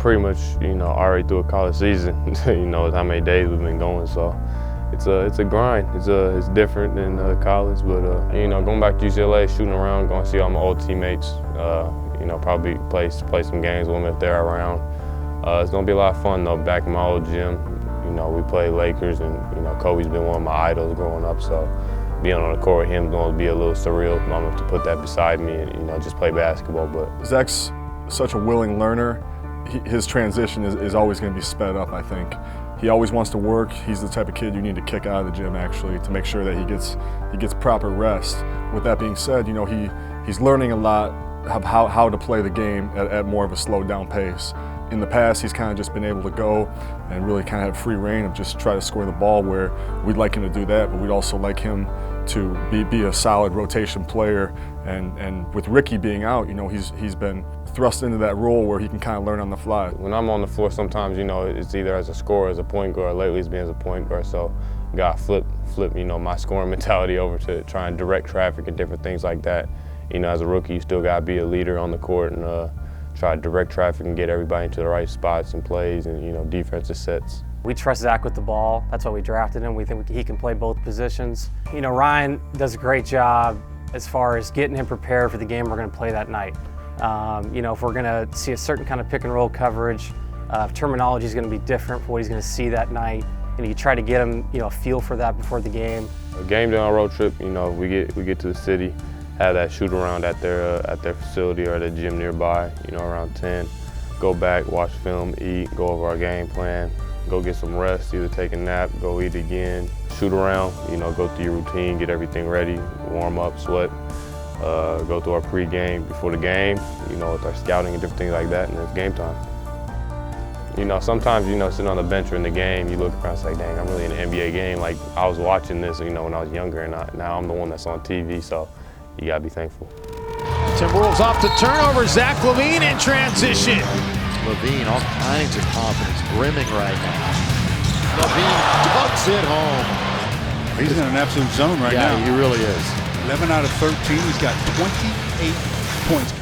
pretty much, already through a college season. Is how many days we've been going. So it's a grind. It's different than college, but going back to UCLA, shooting around, going to see all my old teammates. Probably play some games with them if they're around. It's gonna be a lot of fun though. Back in my old gym, we play Lakers, and Kobe's been one of my idols growing up. So being on the court with him is going to be a little surreal. I'm gonna have to put that beside me and just play basketball. But Zach's such a willing learner. His transition is always going to be sped up, I think. He always wants to work. He's the type of kid you need to kick out of the gym, actually, to make sure that he gets proper rest. With that being said, he's learning a lot of how to play the game at more of a slowed down pace. In the past, he's kind of just been able to go and really kind of have free reign of just try to score the ball, where we'd like him to do that, but we'd also like him to be a solid rotation player. And with Ricky being out, he's been thrust into that role where he can kind of learn on the fly. When I'm on the floor, sometimes, it's either as a scorer, as a point guard. Lately, it's been as a point guard. So, got to flip, my scoring mentality over to try and direct traffic and different things like that. As a rookie, you still got to be a leader on the court and try to direct traffic and get everybody into the right spots and plays and, defensive sets. We trust Zach with the ball. That's why we drafted him. We think he can play both positions. Ryan does a great job as far as getting him prepared for the game we're going to play that night. If we're going to see a certain kind of pick and roll coverage, terminology is going to be different for what he's going to see that night. You try to get him, a feel for that before the game. A game day on a road trip, we get to the city, have that shoot around at their facility or at a gym nearby, around 10. Go back, watch film, eat, go over our game plan, go get some rest, either take a nap, go eat again, shoot around, go through your routine, get everything ready, warm up, sweat, go through our pregame before the game, with our scouting and different things like that, and it's game time. Sometimes, sitting on the bench or in the game, you look around and say, dang, I'm really in an NBA game. Like, I was watching this, when I was younger, and now I'm the one that's on TV, so you gotta be thankful. Timberwolves off the turnover, Zach LaVine in transition. LaVine, all kinds of confidence brimming right now. LaVine tucks it home. He's in an absolute zone right now. Yeah, he really is. 11 out of 13, he's got 28 points.